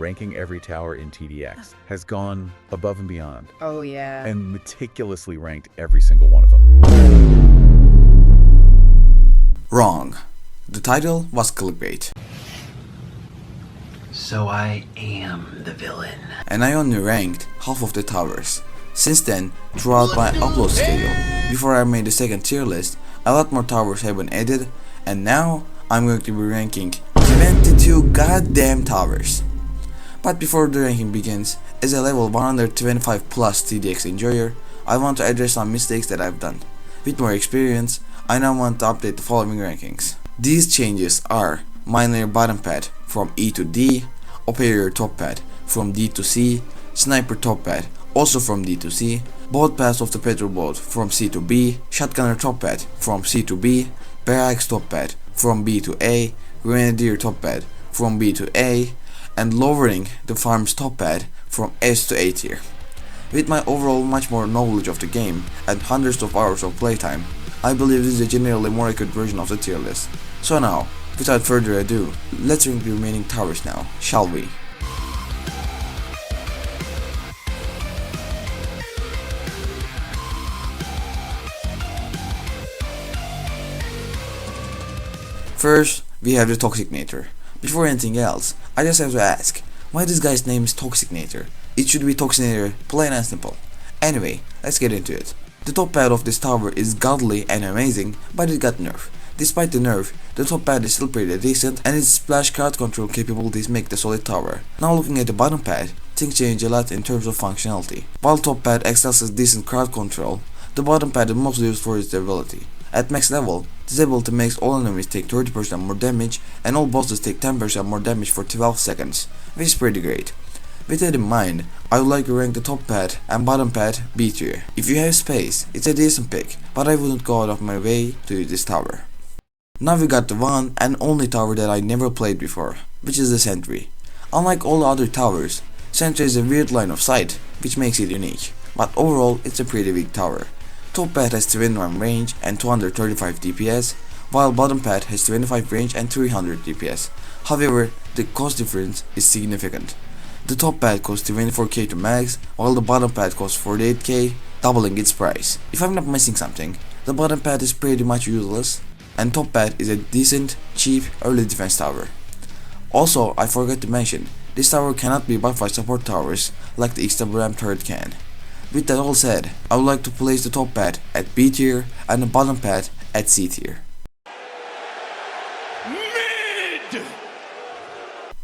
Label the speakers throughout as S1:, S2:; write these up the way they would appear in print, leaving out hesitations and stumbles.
S1: Ranking every tower in TDX has gone above and beyond
S2: Oh yeah.
S1: and meticulously ranked every single one of them.
S3: Wrong. The title was clickbait.
S4: So I am the villain.
S3: And I only ranked half of the towers. Since then, throughout my upload schedule, before I made the second tier list, a lot more towers have been added, and now I'm going to be ranking 22 goddamn towers. But before the ranking begins, as a level 125 plus TDX enjoyer, I want to address some mistakes that I've done. With more experience, I now want to update the following rankings. These changes are Minelayer bottom pad from E to D, Operator top pad from D to C, Sniper top pad also from D to C, both pads of the petrol boat from C to B, Shotgunner top pad from C to B, Barracks top pad from B to A, Grenadier top pad from B to A, and lowering the farm's top pad from S to A tier. With my overall much more knowledge of the game and hundreds of hours of playtime, I believe this is a generally more accurate version of the tier list. So now, without further ado, let's rank the remaining towers now, shall we? First, we have the Toxicnator. Before anything else, I just have to ask, why this guy's name is Toxicnator? It should be Toxicnator, plain and simple. Anyway, let's get into it. The top pad of this tower is godly and amazing, but it got nerfed. Despite the nerf, the top pad is still pretty decent, and its splash crowd control capabilities make the solid tower. Now looking at the bottom pad, things change a lot in terms of functionality. While top pad excels as decent crowd control, the bottom pad is mostly used for its durability. At max level, this ability makes all enemies take 30% more damage and all bosses take 10% more damage for 12 seconds, which is pretty great. With that in mind, I would like to rank the top pad and bottom pad B tier. If you have space, it's a decent pick, but I wouldn't go out of my way to use this tower. Now we got the one and only tower that I never played before, which is the Sentry. Unlike all the other towers, Sentry is a weird line of sight, which makes it unique, but overall it's a pretty weak tower. Top pad has 21 range and 235 DPS, while bottom pad has 25 range and 300 DPS. However, the cost difference is significant. The top pad costs 24k to max, while the bottom pad costs 48k, doubling its price. If I'm not missing something, the bottom pad is pretty much useless, and top pad is a decent, cheap, early defense tower. Also, I forgot to mention, this tower cannot be buffed by support towers like the XWM Turret can. With that all said, I would like to place the top pad at B tier and the bottom pad at C tier. Mid!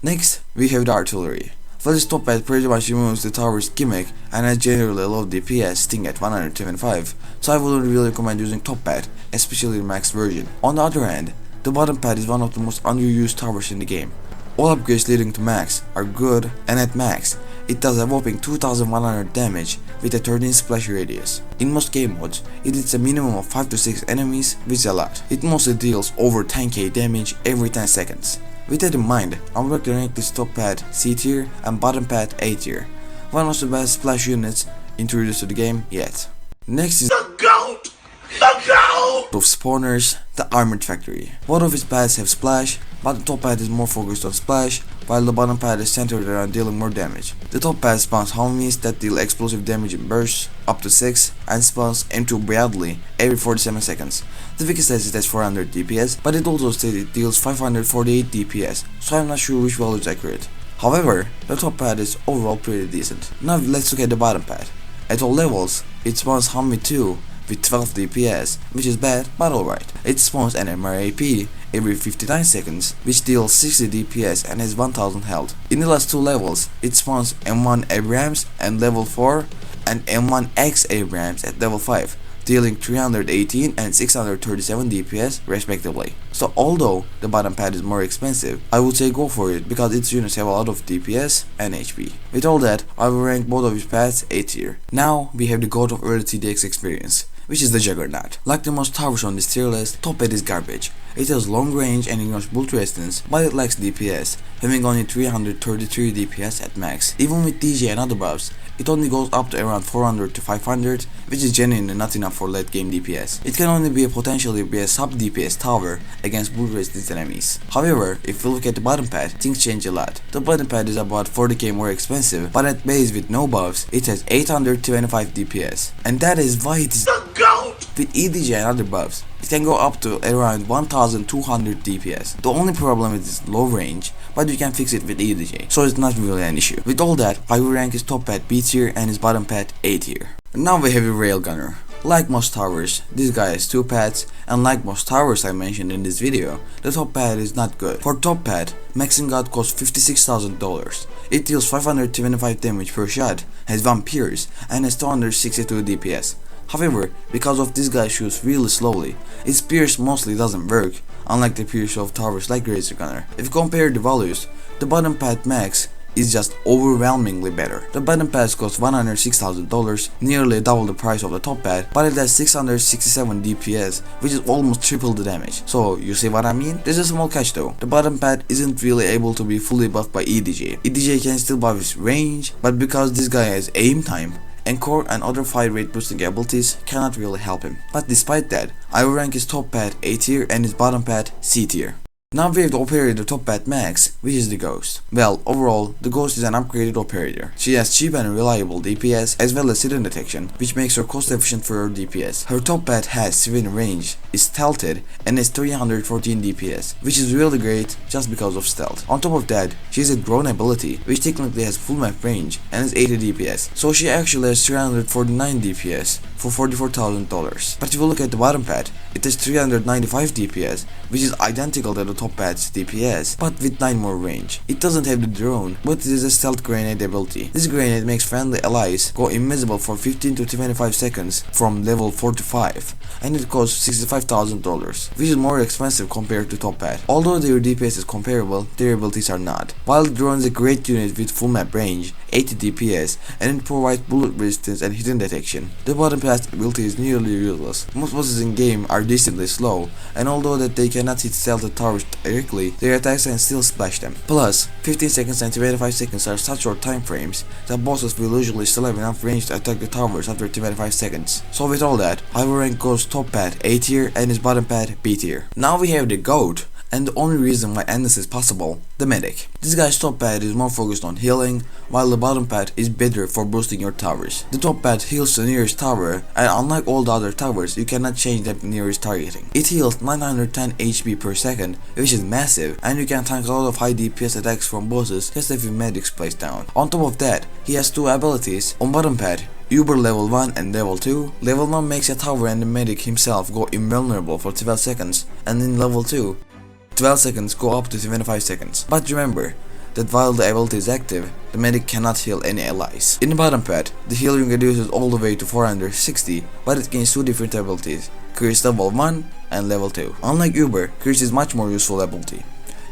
S3: Next, we have the artillery. For this top pad pretty much removes the tower's gimmick and has generally low DPS, sting at 175, so I wouldn't really recommend using top pad, especially the max version. On the other hand, the bottom pad is one of the most underused towers in the game. All upgrades leading to max are good, and at max, it does a whopping 2100 damage with a 13 splash radius. In most game modes, it hits a minimum of 5 to 6 enemies, which is a lot. It mostly deals over 10k damage every 10 seconds. With that in mind, I'm going to rank this top pad C tier and bottom pad A tier, one of the best splash units introduced to the game yet. Next is the GOAT! The GOAT! Of spawners, the Armored Factory. Both of its pads have splash, but the top pad is more focused on splash, while the bottom pad is centered around dealing more damage. The top pad spawns homies that deal explosive damage in bursts, up to 6, and spawns M2 Bradley every 47 seconds. The wiki says it has 400 DPS, but it also says it deals 548 DPS, so I'm not sure which value is accurate. However, the top pad is overall pretty decent. Now let's look at the bottom pad. At all levels, it spawns Humvee 2 with 12 DPS, which is bad but alright. It spawns an MRAP every 59 seconds, which deals 60 DPS and has 1000 health. In the last two levels, it spawns M1 Abrams at level 4 and M1X Abrams at level 5, dealing 318 and 637 DPS respectively. So although the bottom pad is more expensive, I would say go for it because its units have a lot of DPS and HP. With all that, I will rank both of its pads A tier. Now we have the GOAT of early TDX experience, which is the Juggernaut. Like the most towers on this tier list, top pad is garbage. It has long range and ignores bullet resistance, but it lacks DPS, having only 333 DPS at max. Even with DJ and other buffs, it only goes up to around 400 to 500, which is genuinely not enough for late game DPS. It can only potentially be a sub DPS tower against bullet resistance enemies. However, if we look at the bottom pad, things change a lot. The bottom pad is about 40k more expensive, but at base with no buffs, it has 825 DPS. And that is why it is the GOAT! With EDJ and other buffs, it can go up to around 1200 DPS. The only problem is its low range, but you can fix it with EDJ, so it's not really an issue. With all that, I will rank his top pad B tier and his bottom pad A tier. Now we have a Railgunner. Like most towers, this guy has 2 pads, and like most towers I mentioned in this video, the top pad is not good. For top pad, maxing out costs $56,000. It deals 525 damage per shot, has 1 pierce, and has 262 DPS. However, because of this guy shoots really slowly, its pierce mostly doesn't work, unlike the pierce of towers like Railgunner. If you compare the values, the bottom pad max is just overwhelmingly better. The bottom pad costs $106,000, nearly double the price of the top pad, but it has 667 DPS, which is almost triple the damage. So you see what I mean? There's a small catch though. The bottom pad isn't really able to be fully buffed by EDJ. EDJ can still buff his range, but because this guy has aim time, and core and other fire rate boosting abilities cannot really help him. But despite that, I will rank his top pad A tier and his bottom pad C tier. Now we have the operator top pad max, which is the Ghost. Well, overall, the Ghost is an upgraded operator. She has cheap and reliable DPS as well as hidden detection, which makes her cost efficient for her DPS. Her top pad has civilian range, is stealthed, and has 314 DPS, which is really great just because of stealth. On top of that, she has a drone ability, which technically has full map range and has 80 DPS, so she actually has 349 DPS for $44,000. But if you look at the bottom pad, it has 395 DPS, which is identical to the top pad's DPS, but with 9 more range. It doesn't have the drone, but it is a stealth grenade ability. This grenade makes friendly allies go invisible for 15 to 25 seconds from level 4 to 5, and it costs $65,000, which is more expensive compared to top pad. Although their DPS is comparable, their abilities are not. While the drone is a great unit with full map range, 80 DPS, and it provides bullet resistance and hidden detection, the bottom pad's ability is nearly useless. Most bosses in game are decently slow, and although that they cannot hit stealth towers directly, their attacks can still splash them. Plus, 15 seconds and 25 seconds are such short time frames that bosses will usually still have enough range to attack the towers after 25 seconds. So with all that, I will rank Ghost's top pad A tier and his bottom pad B tier. Now we have the GOAT, and the only reason why endless is possible, the medic. This guy's top pad is more focused on healing, while the bottom pad is better for boosting your towers. The top pad heals the nearest tower, and unlike all the other towers, you cannot change the nearest targeting. It heals 910 HP per second, which is massive, and you can tank a lot of high DPS attacks from bosses just if your medic's placed down. On top of that, he has 2 abilities. On bottom pad, Uber level 1 and level 2. Level 1 makes a tower and the medic himself go invulnerable for 12 seconds, and in level 2, 12 seconds go up to 75 seconds. But remember that while the ability is active, the medic cannot heal any allies. In the bottom pad, the healing reduces all the way to 460, but it gains 2 different abilities, Curse level 1 and level 2. Unlike Uber, Curse is much more useful ability.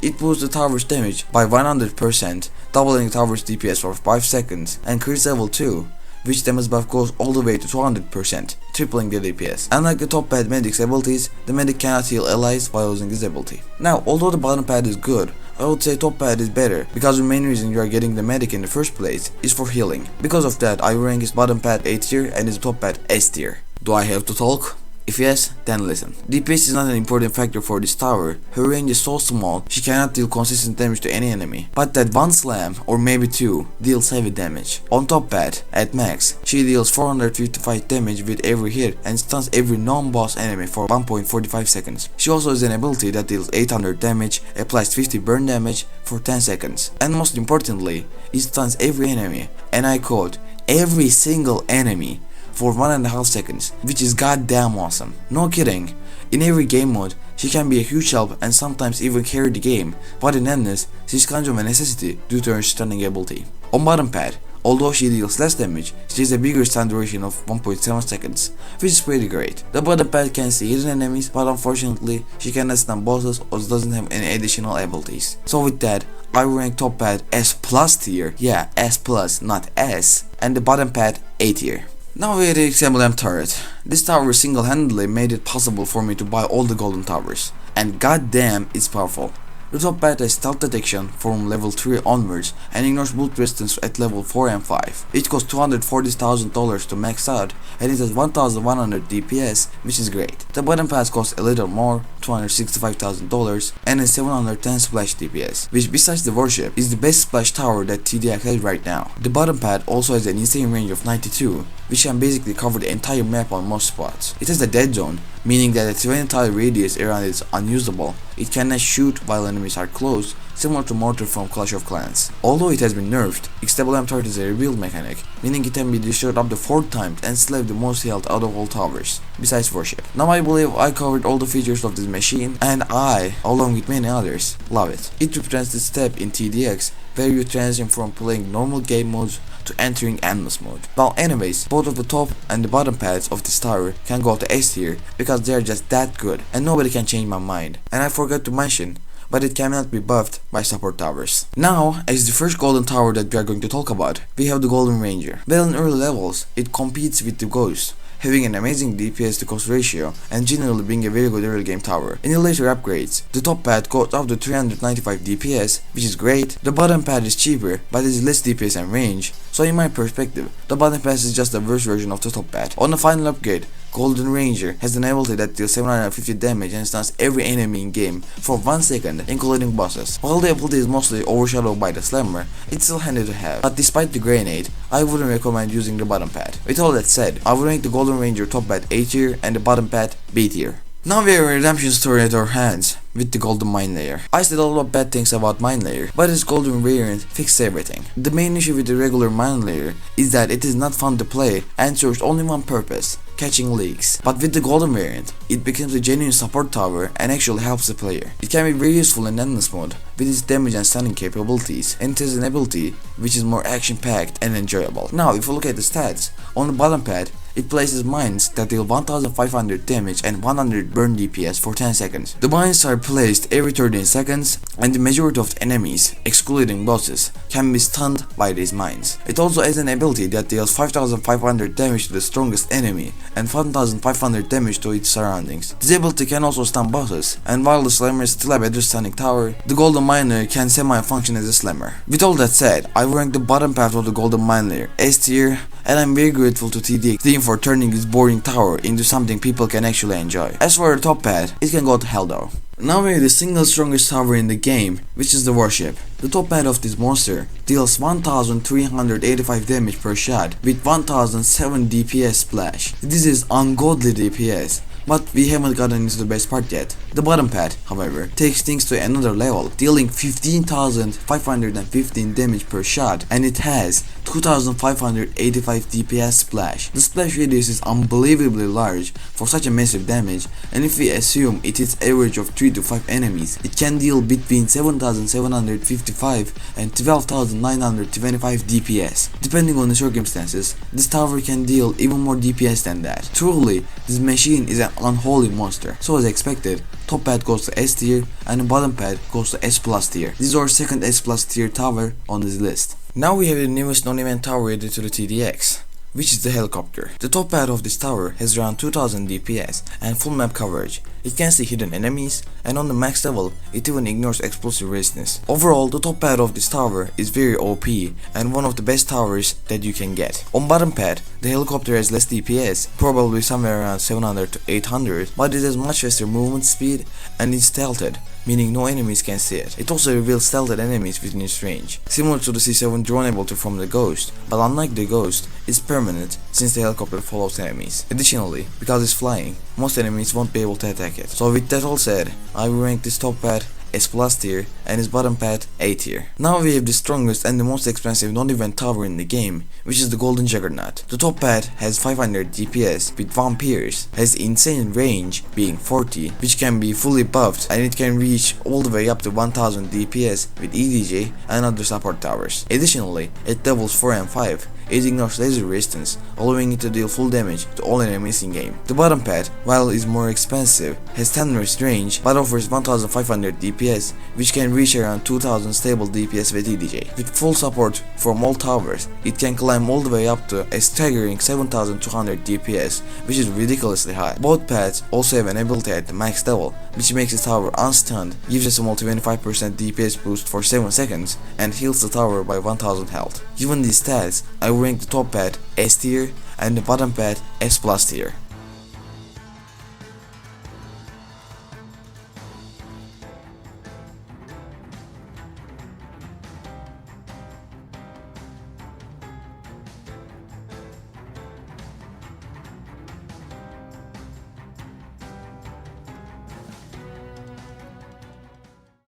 S3: It boosts the tower's damage by 100%, doubling the tower's DPS for 5 seconds, and Curse level 2, which damage buff goes all the way to 200%, tripling the DPS. Unlike the top pad medic's abilities, the medic cannot heal allies while using this ability. Now, although the bottom pad is good, I would say top pad is better, because the main reason you are getting the medic in the first place is for healing. Because of that, I will rank his bottom pad A tier and his top pad S tier. Do I have to talk? If yes, then listen. DPS is not an important factor for this tower. Her range is so small, she cannot deal consistent damage to any enemy. But that 1 slam, or maybe 2, deals heavy damage. On top pad, at max, she deals 455 damage with every hit and stuns every non-boss enemy for 1.45 seconds. She also has an ability that deals 800 damage, applies 50 burn damage for 10 seconds. And most importantly, it stuns every enemy, and I quote, every single enemy, for 1.5 seconds, which is goddamn awesome. No kidding. In every game mode, she can be a huge help and sometimes even carry the game, but in endless, she's kind of a necessity due to her stunning ability. On bottom pad, although she deals less damage, she has a bigger stun duration of 1.7 seconds, which is pretty great. The bottom pad can see hidden enemies, but unfortunately, she cannot stun bosses or doesn't have any additional abilities. So with that, I will rank top pad S plus tier, yeah, S plus, not S, and the bottom pad A tier. Now we have the XWM Turret. This tower single-handedly made it possible for me to buy all the golden towers, and goddamn it's powerful. The top pad has stealth detection from level 3 onwards and ignores bullet resistance at level 4 and 5. It costs $240,000 to max out and it has 1100 DPS, which is great. The bottom pad costs a little more, $265,000, and has 710 splash DPS, which besides the Warship is the best splash tower that TDX has right now. The bottom pad also has an insane range of 92, which can basically cover the entire map on most spots. It has a dead zone, meaning that its entire radius around it is unusable. It cannot shoot while enemies are close, similar to Mortar from Clash of Clans. Although it has been nerfed, XWM Turret is a rebuild mechanic, meaning it can be destroyed up to 4 times and still have the most health out of all towers, besides Warship. Now I believe I covered all the features of this machine, and I, along with many others, love it. It represents the step in TDX where you transition from playing normal game modes to entering endless mode. Well, anyways, both of the top and the bottom pads of this tower can go to S tier because they are just that good and nobody can change my mind. And I forgot to mention, but it cannot be buffed by support towers. Now, as the first golden tower that we are going to talk about, we have the Golden Ranger. Well, in early levels, it competes with the Ghost, having an amazing DPS to cost ratio and generally being a very good early game tower. In the later upgrades, the top pad goes up to 395 DPS, which is great. The bottom pad is cheaper, but it is less DPS and range, so in my perspective, the bottom pad is just the worst version of the top pad. On the final upgrade, Golden Ranger has an ability that deals 750 damage and stuns every enemy in game for 1 second, including bosses. While the ability is mostly overshadowed by the Slammer, it's still handy to have, but despite the grenade, I wouldn't recommend using the bottom pad. With all that said, I would rank the Golden Ranger top pad A tier and the bottom pad B tier. Now we have a redemption story at our hands with the Golden Minelayer. I said a lot of bad things about Minelayer, but its golden variant fixed everything. The main issue with the regular Minelayer is that it is not fun to play and serves only one purpose: catching leaks. But with the golden variant, it becomes a genuine support tower and actually helps the player. It can be very useful in endless mode with its damage and stunning capabilities, and it has an ability which is more action packed and enjoyable. Now if you look at the stats, on the bottom pad, it places mines that deal 1500 damage and 100 burn DPS for 10 seconds. The mines are placed every 13 seconds and the majority of the enemies, excluding bosses, can be stunned by these mines. It also has an ability that deals 5500 damage to the strongest enemy and 1500 damage to its surroundings. This ability can also stun bosses, and while the Slammer is still a better stunning tower, the Golden Minelayer can semi-function as a Slammer. With all that said, I rank the bottom path of the Golden Minelayer S tier, and I'm very grateful to TDX team for turning this boring tower into something people can actually enjoy. As for the top pad, it can go to hell though. Now we have the single strongest tower in the game, which is the Warship. The top pad of this monster deals 1385 damage per shot with 1007 DPS splash. This is ungodly DPS. But we haven't gotten into the best part yet. The bottom pad, however, takes things to another level, dealing 15,515 damage per shot, and it has 2,585 DPS splash. The splash radius is unbelievably large for such a massive damage, and if we assume it hits average of 3 to 5 enemies, it can deal between 7,755 and 12,925 DPS. Depending on the circumstances, this tower can deal even more DPS than that. Truly, this machine is an unholy monster. So as expected, top pad goes to S tier and the bottom pad goes to S plus tier. This is our second S plus tier tower on this list. Now we have the newest non-event tower added to the TDX, which is the helicopter. The top pad of this tower has around 2000 DPS and full map coverage. It can see hidden enemies, and on the max level, it even ignores explosive resistance. Overall, the top pad of this tower is very OP and one of the best towers that you can get. On bottom pad, the helicopter has less DPS, probably somewhere around 700 to 800, but it has much faster movement speed and it's stealthed, meaning no enemies can see it. It also reveals stealthed enemies within its range, similar to the C7 drone ability from the Ghost, but unlike the Ghost, it's permanent since the helicopter follows enemies. Additionally, because it's flying, most enemies won't be able to attack it. So with that all said, I will rank this top pad S plus tier and his bottom pad A tier. Now we have the strongest and the most expensive non-event tower in the game, which is the Golden Juggernaut. The top pad has 500 DPS with 1 pierce, has insane range being 40, which can be fully buffed, and it can reach all the way up to 1000 DPS with EDJ and other support towers. Additionally, at levels 4 and 5, it ignores laser resistance, allowing it to deal full damage to all enemies in game. The bottom pad, while is more expensive, has 10 burst range but offers 1500 DPS, which can reach around 2000 stable DPS with EDJ. With full support from all towers, it can climb all the way up to a staggering 7200 DPS, which is ridiculously high. Both pads also have an ability at the max level, which makes the tower unstunned, gives a small 25% DPS boost for 7 seconds, and heals the tower by 1000 health. Given these stats, I would rank the top pad S tier and the bottom pad S plus tier.